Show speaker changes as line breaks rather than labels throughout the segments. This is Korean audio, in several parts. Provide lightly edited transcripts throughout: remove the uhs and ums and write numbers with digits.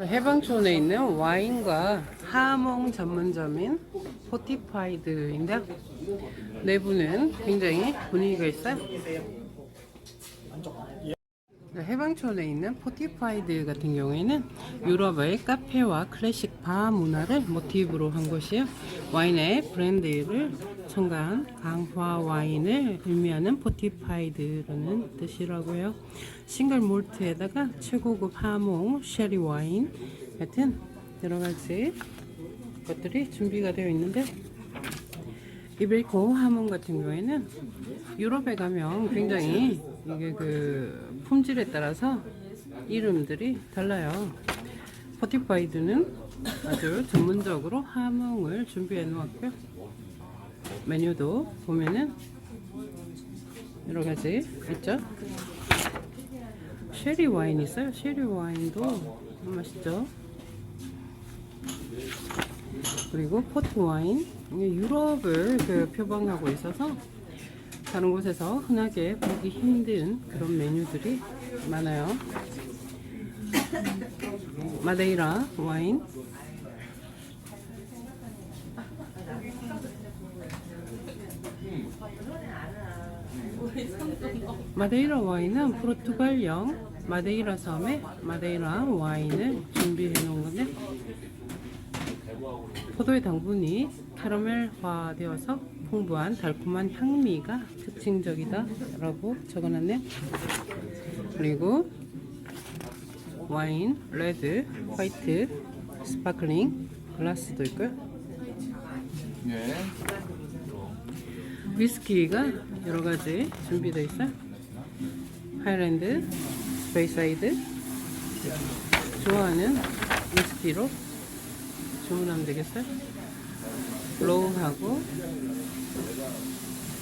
해방촌에 있는 와인과 하몽 전문점인 포티파이드인데요. 내부는 굉장히 분위기가 있어요. 해방촌에 있는 포티파이드 같은 경우에는 유럽의 카페와 클래식 바 문화를 모티브로 한 곳이에요. 와인의 브랜드를 첨가한 강화 와인을 의미하는 포티파이드라는 뜻이라고 해요. 싱글 몰트에다가 최고급 하몽, 쉐리 와인 같은 여러 가지 것들이 준비가 되어 있는데, 이베리코 하몽 같은 경우에는 유럽에 가면 굉장히 이게 그 품질에 따라서 이름들이 달라요. 포티파이드는 아주 전문적으로 하몽을 준비해 놓았고요. 메뉴도 보면은 여러 가지 있죠. 쉐리 와인 있어요. 쉐리 와인도 너무 맛있죠. 그리고 포트 와인, 유럽을 표방하고 있어서 다른 곳에서 흔하게 보기 힘든 그런 메뉴들이 많아요. 마데이라 와인, 마데이라 와인은 포르투갈령 마데이라 섬의 마데이라 와인을 준비해 놓은 건데, 포도의 당분이 캐러멜화 되어서 풍부한 달콤한 향미가 특징적이다 라고 적어놨네요. 그리고 와인, 레드, 화이트, 스파클링 글라스도 있고요.
네.
위스키가 여러가지 준비되어 있어요. 하이랜드, 스페이사이드, 좋아하는 위스키로 주문하면 되겠어요. 로우하고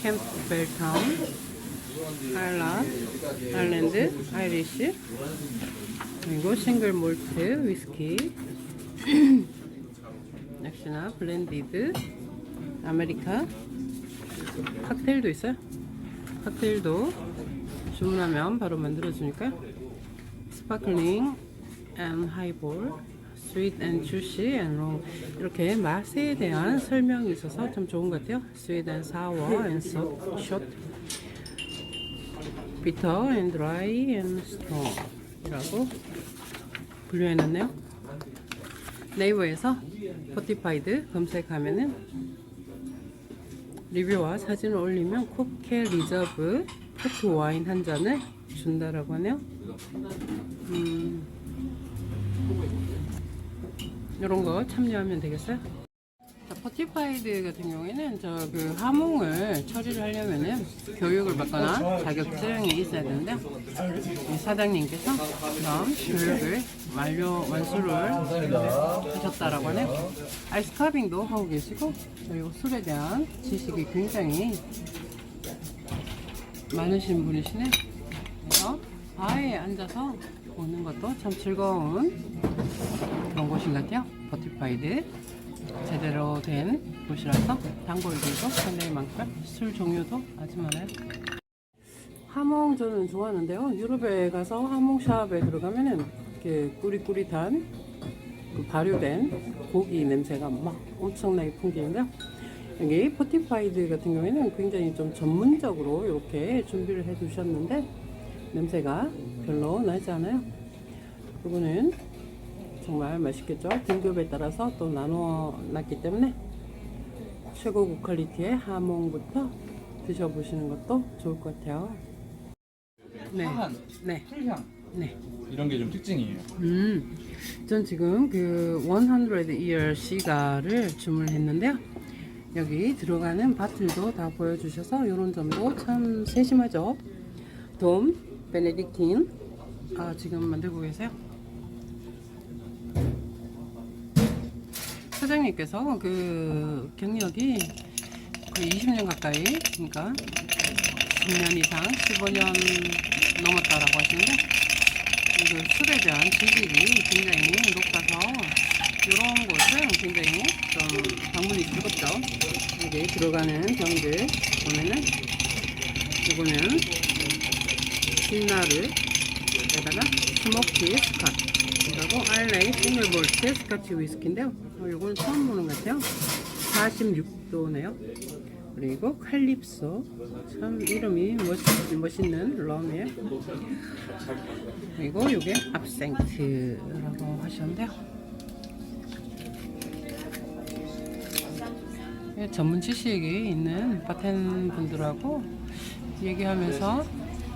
캠프벨타운, 할라, 아일랜드, 아이리시, 그리고 싱글 몰트 위스키, 역시나 블렌디드, 아메리카, 칵테일도 있어요. 칵테일도 주문하면 바로 만들어주니까요. 스파클링 앤 하이볼, 스윗 앤 주시 앤 롱, 이렇게 맛에 대한 설명이 있어서 좀 좋은 것 같아요. 스윗 앤 사워 앤 숏, 비터 앤 드라이 앤 스트롱 이라고 분류해놨네요. 네이버에서 포티파이드 검색하면은 리뷰와 사진을 올리면 코케 리저브 포트 와인 한 잔을 준다라고 하네요. 이런 거 참여하면 되겠어요. 자, 포티파이드 같은 경우에는 하몽을 처리를 하려면은 교육을 받거나 자격증이 있어야 되는데, 사장님께서 그럼 교육을 완수를 하셨다라고 하네요. 아이스카빙도 하고 계시고, 그리고 술에 대한 지식이 굉장히 많으신 분이시네. 그래서 바에 앉아서 보는 것도 참 즐거운 그런 곳인 것 같아요. 포티파이드 제대로 된 곳이라서 단골들도 상당히 많고요. 술 종류도 아주 많아요. 하몽 저는 좋아하는데요. 유럽에 가서 하몽샵에 들어가면은 이렇게 꾸릿꾸릿한 발효된 고기 냄새가 막 엄청나게 풍기는데요. 여기 포티파이드 같은 경우에는 굉장히 좀 전문적으로 이렇게 준비를 해 두셨는데 냄새가 별로 나지 않아요. 이거는 정말 맛있겠죠. 등급에 따라서 또 나누어 놨기 때문에 최고급 퀄리티의 하몽부터 드셔보시는 것도 좋을 것 같아요. 네,
화한,
네,
풀향
네.
이런 게 좀 특징이에요.
전 지금 그 100 year 시가를 주문했는데요. 여기 들어가는 바틀도 다 보여주셔서 이런 점도 참 세심하죠. 돔 베네딕틴 지금 만들고 계세요. 사장님께서 그 경력이 거의 20년 가까이, 그러니까 10년 이상, 15년 넘었다라고 하시는데, 그 술에 대한 지식이 굉장히 높아서 이런 곳은 굉장히 좀 방문이 즐겁죠. 여기 들어가는 병들 보면은 이거는 신나르에다가 스모키 스캇 위스키하고 알레이 싱글 몰트 스카치 위스키인데요. 이건 처음 보는 것 같아요. 46도네요. 그리고 칼립소, 참 이름이 멋있는 럼이에요. 그리고 이게 압생트라고 하셨는데요. 전문 지식이 있는 바텐 분들하고 얘기하면서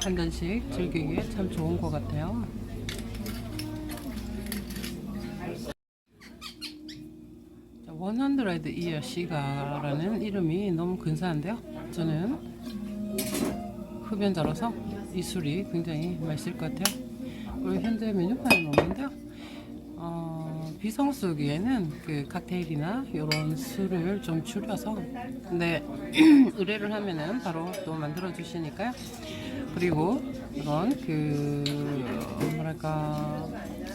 한 잔씩 즐기기에 참 좋은 것 같아요. 자, 100 Year Cigar라는 이름이 너무 근사한데요. 저는 흡연자라서 이 술이 굉장히 맛있을 것 같아요. 그리고 현재 메뉴판은 없는데요. 비성수기에는 그 칵테일이나 이런 술을 좀 줄여서 근데 의뢰를 하면은 바로 또 만들어 주시니까요. 그리고 이런 그 뭐랄까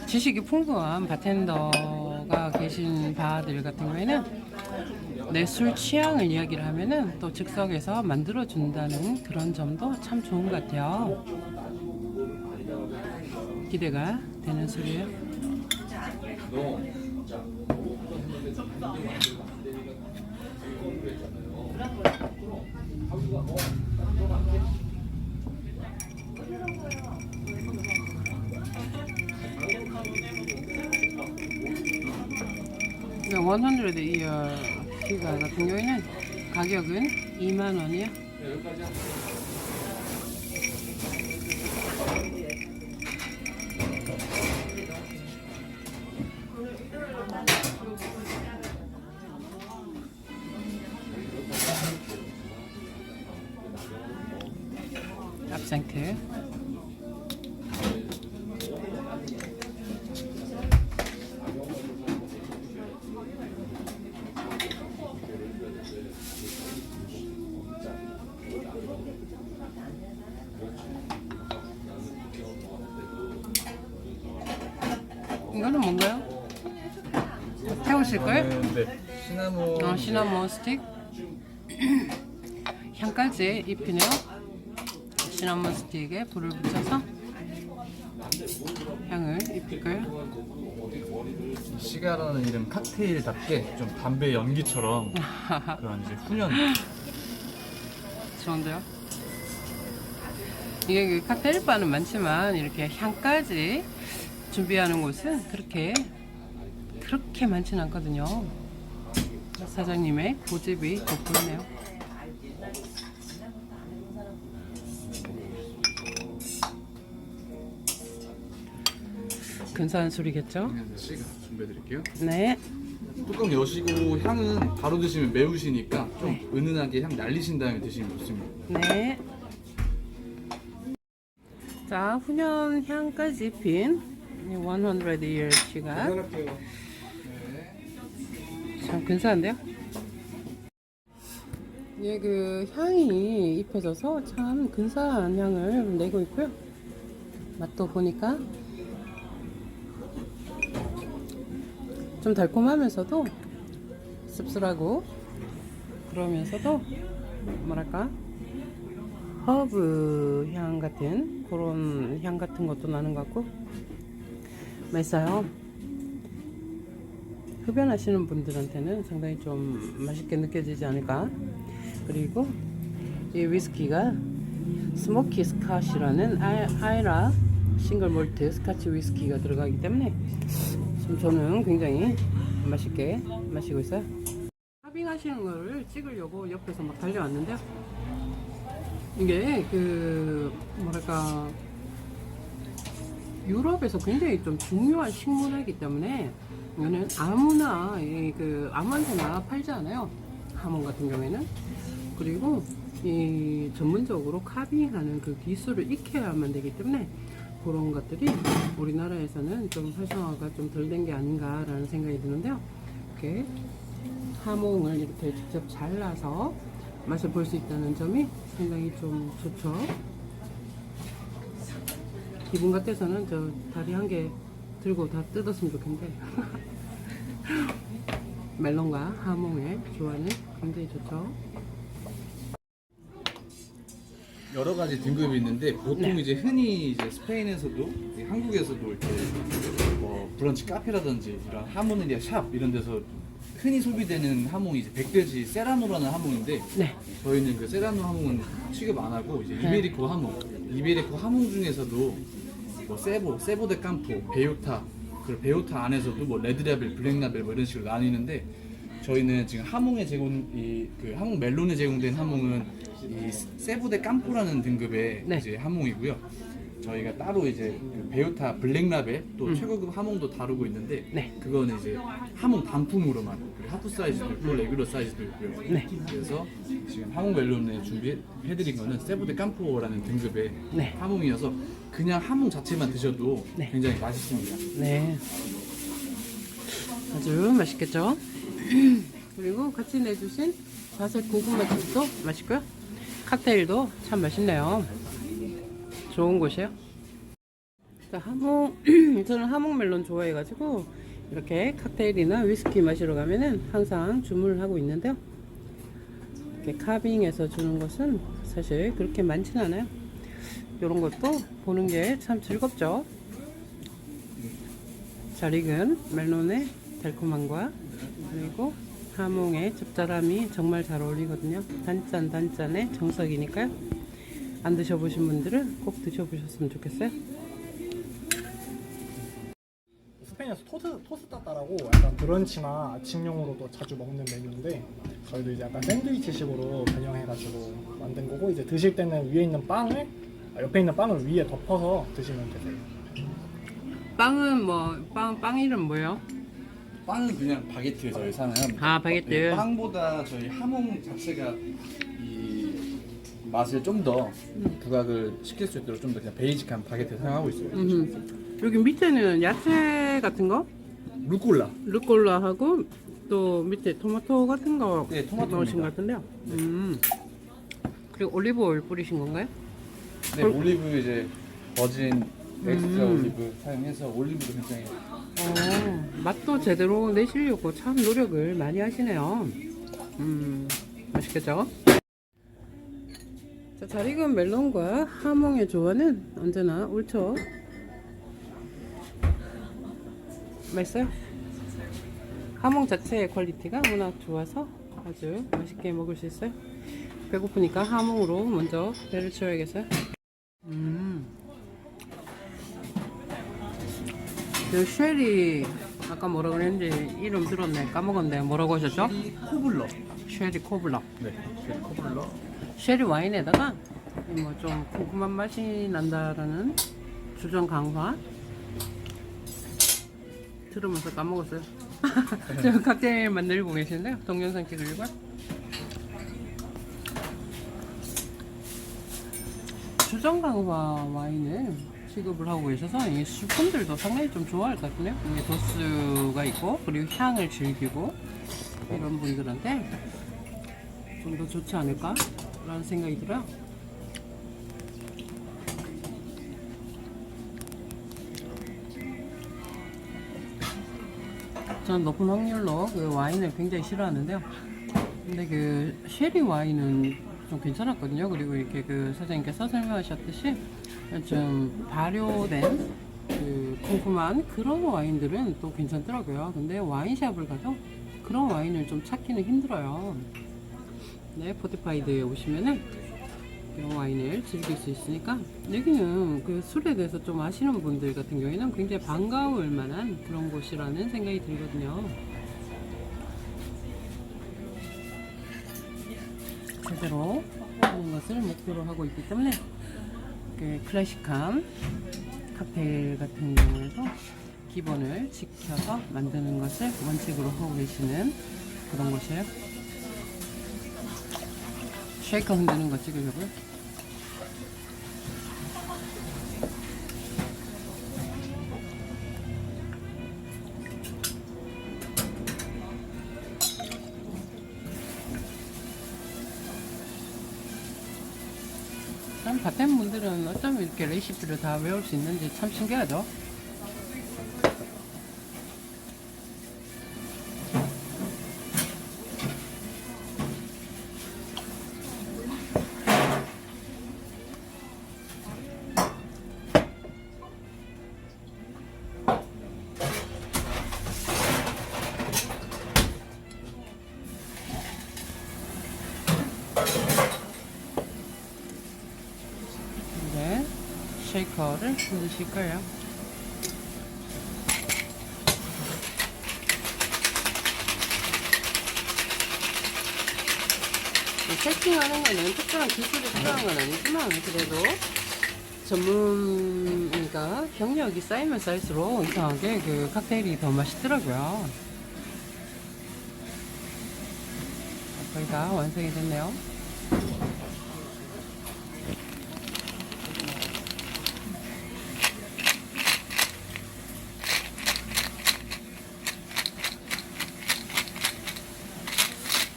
지식이 풍부한 바텐더가 계신 바들 같은 경우에는 내 술 취향을 이야기를 하면은 또 즉석에서 만들어 준다는 그런 점도 참 좋은 것 같아요. 기대가 되는 술이에요. 네, 100 Year Cigar 같은 경우에는 가격은 2만원이에요. 압생트. 이거는 뭔가요? 태우실 거예요?
네. 시나몬.
시나몬 스틱. 향까지 입히네요. 시나몬 스틱에 불을 붙여서 향을 입힐 거예요.
시가라는 이름 칵테일답게 좀 담배 연기처럼 그런 이제 훈연.
좋은데요? 이게 그 칵테일 바는 많지만 이렇게 향까지 준비하는 곳은 그렇게 많지는 않거든요. 사장님의 고집이 돋보이네요. 근사한 술이겠죠?
시가 준비해드릴게요.
네.
뚜껑 여시고 향은 바로 드시면 매우시니까 좀 은은하게 향 날리신 다음에 드시면 좋습니다.
네. 자, 훈연 향까지 핀 100 Year Cigar. 참 근사한데요? 예, 그 향이 입혀져서 참 근사한 향을 내고 있고요. 맛도 보니까 좀 달콤하면서도 씁쓸하고 그러면서도 뭐랄까 허브 향 같은 그런 향 같은 것도 나는 것 같고 맛있어요. 흡연하시는 분들한테는 상당히 좀 맛있게 느껴지지 않을까. 그리고 이 위스키가 스모키 스카시라는 아이라 싱글 몰트 스카치 위스키가 들어가기 때문에 지금 저는 굉장히 맛있게 마시고 있어요. 하빙 하시는 거를 찍으려고 옆에서 막 달려왔는데요. 이게 그 뭐랄까 유럽에서 굉장히 좀 중요한 식문화이기 때문에 이거는 아무나 아무한테나 팔지 않아요. 하몬 같은 경우에는. 그리고 이 전문적으로 카빙하는 그 기술을 익혀야만 되기 때문에 그런 것들이 우리나라에서는 좀 활성화가 좀 덜 된 게 아닌가라는 생각이 드는데요. 이렇게 하몽을 이렇게 직접 잘라서 맛을 볼 수 있다는 점이 상당히 좀 좋죠. 기분 같아서는 저 다리 한 개 들고 다 뜯었으면 좋겠는데 멜론과 하몽의 조화는 굉장히 좋죠.
여러 가지 등급이 있는데 보통
네.
이제 흔히 이제 스페인에서도 한국에서도 이렇게 뭐 브런치 카페라든지 이런 하모니아 샵 이런 데서 흔히 소비되는 하몽이 이제 백돼지 세라노라는 하몽인데
네.
저희는 그 세라노 하몽은 취급 안 하고 이제
네.
이베리코 하몽, 이베리코 하몽 중에서도 뭐 세보 데 캄포, 베요타, 그리고 베요타 안에서도 뭐 레드라벨, 블랙라벨 뭐 이런 식으로 나뉘는데 저희는 지금 하몽에 그 하몽 멜론에 제공된 하몽은 이 세보 데 캄포라는 등급의
네.
이제 하몽이고요. 저희가 따로 이제 그 베요타 블랙라벨 또 최고급 하몽도 다루고 있는데
네.
그거는 이제 하몽 단품으로만 하프 사이즈도 있고 레귤러 사이즈도 있고요.
네.
그래서 지금 하몽 멜론에 준비해드린 거는 세보데 캄포라는 등급의
네.
하몽이어서 그냥 하몽 자체만 드셔도
네.
굉장히 맛있습니다.
네. 아주 맛있겠죠? 그리고 같이 내주신 자색 고구마칩도 맛있고요. 칵테일도 참 맛있네요. 좋은 곳이에요. 자, 저는 하몽 멜론 좋아해가지고 이렇게 칵테일이나 위스키 마시러 가면은 항상 주문을 하고 있는데요. 이렇게 카빙해서 주는 것은 사실 그렇게 많지는 않아요. 이런 것도 보는 게 참 즐겁죠. 잘 익은 멜론의 달콤함과 그리고 하몽의 짭짤함이 정말 잘 어울리거든요. 단짠의 정석이니까요. 안 드셔보신 분들은 꼭 드셔보셨으면 좋겠어요.
스페인에서 토스타타라고 약간 브런치나 아침용으로도 자주 먹는 메뉴인데 저희도 이제 약간 샌드위치식으로 변형해가지고 만든 거고 이제 드실 때는 위에 있는 빵을 옆에 있는 빵을 위에 덮어서 드시면 되세요.
빵은 뭐 빵 이름 뭐예요?
빵은 그냥 바게트에 저희 사용합니다.
아, 바게트.
네, 빵보다 저희 하몽 자체가 이 맛을 좀 더 부각을 시킬 수 있도록 좀 더 그냥 베이직한 바게트를 사용하고 있어요.
여기 밑에는 야채 같은 거?
루꼴라.
루꼴라하고 또 밑에 토마토 같은 거
네, 토마토입니다.
넣으신 것 같은데요. 그리고 올리브 오일 뿌리신 건가요?
네, 올리브 이제 버진 엑스트라 올리브 사용해서 올리브도 굉장히
맛도 제대로 내시려고 참 노력을 많이 하시네요. 맛있겠죠? 자, 잘 익은 멜론과 하몽의 조화는 언제나 옳죠. 맛있어요? 하몽 자체의 퀄리티가 워낙 좋아서 아주 맛있게 먹을 수 있어요. 배고프니까 하몽으로 먼저 배를 채워야겠어요. 그 쉐리 아까 뭐라 그랬는지 이름 들었네. 까먹었네. 뭐라고 하셨죠?
코블러.
쉐리 코블럭.
네, 코블러.
쉐리 와인에다가 뭐 좀 궁금한 맛이 난다라는 주전 강화 들으면서 까먹었어요. 지금 칵테일 만들고 계시는데요. 동영상 찍으려고요. 주전 강화 와인을 취급을 하고 계셔서 이 술꾼들도 상당히 좀 좋아할 것 같네요. 이게 도수가 있고 그리고 향을 즐기고 이런 분들한테 좀 더 좋지 않을까 라는 생각이 들어요. 저는 높은 확률로 그 와인을 굉장히 싫어하는데요. 근데 그 쉐리 와인은 좀 괜찮았거든요. 그리고 이렇게 그 사장님께서 설명하셨듯이 좀 발효된 그 궁금한 그런 와인들은 또 괜찮더라고요. 근데 와인샵을 가서 그런 와인을 좀 찾기는 힘들어요. 네, 포티파이드에 오시면은 이런 와인을 즐길 수 있으니까 여기는 그 술에 대해서 좀 아시는 분들 같은 경우에는 굉장히 반가울 만한 그런 곳이라는 생각이 들거든요. 제대로 하는 것을 목표로 하고 있기 때문에 그 클래식한 칵테일 같은 경우에도 기본을 지켜서 만드는 것을 원칙으로 하고 계시는 그런 곳이에요. 쉐이커 흔드는 거 찍으려고요. 참 바텐 분들은 어쩜 이렇게 레시피를 다 외울 수 있는지 참 신기하죠? 베이커를 드실 거예요. 세팅하는 거는 특별한 기술이 필요한 건 아니지만 그래도 전문가 경력이 쌓이면 쌓일수록 이상하게 그 칵테일이 더 맛있더라고요. 거의 다 완성이 됐네요.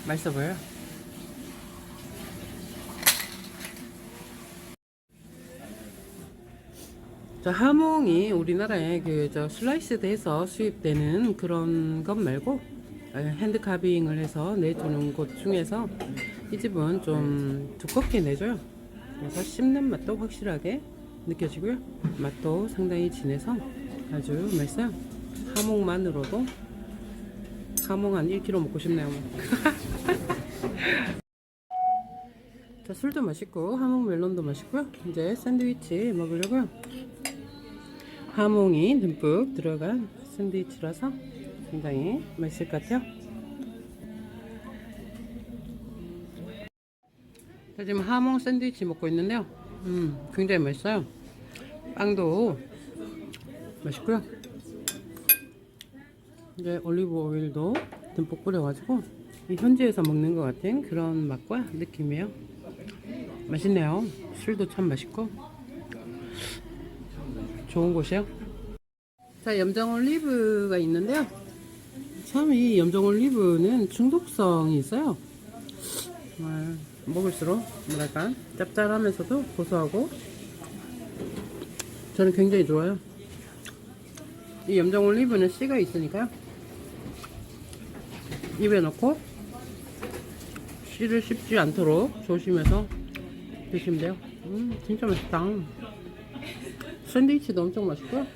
맛있어 보여요. 저 하몽이 우리나라에 그 슬라이스 돼서 수입되는 그런 것 말고 핸드 카빙을 해서 내주는 곳 중에서 이 집은 좀 두껍게 내줘요. 그래서 씹는 맛도 확실하게 느껴지고요. 맛도 상당히 진해서 아주 맛있어요. 하몽만으로도 하몽 한 1kg 먹고 싶네요. 자, 술도 맛있고 하몽 멜론도 맛있고요. 이제 샌드위치 먹으려고요. 하몽이 듬뿍 들어간 샌드위치라서 굉장히 맛있을 것 같아요. 자, 지금 하몽 샌드위치 먹고 있는데요. 굉장히 맛있어요. 빵도 맛있고요. 이제 올리브 오일도 듬뿍 뿌려가지고 이 현지에서 먹는 것 같은 그런 맛과 느낌이에요. 맛있네요. 술도 참 맛있고 좋은 곳이에요. 자, 염정 올리브가 있는데요. 참 이 염정 올리브는 중독성이 있어요. 정말 먹을수록 뭐랄까 짭짤하면서도 고소하고 저는 굉장히 좋아요. 이 염정 올리브는 씨가 있으니까요. 입에 넣고 씨를 씹지 않도록 조심해서 드시면 돼요. 진짜 맛있다. 샌드위치도 엄청 맛있고요.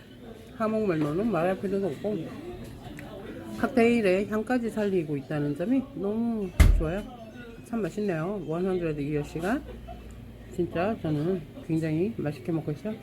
하몽 멜론은 말할 필요도 없고 칵테일의 향까지 살리고 있다는 점이 너무 좋아요. 참 맛있네요. 100 years가 진짜 저는 굉장히 맛있게 먹고 있어요.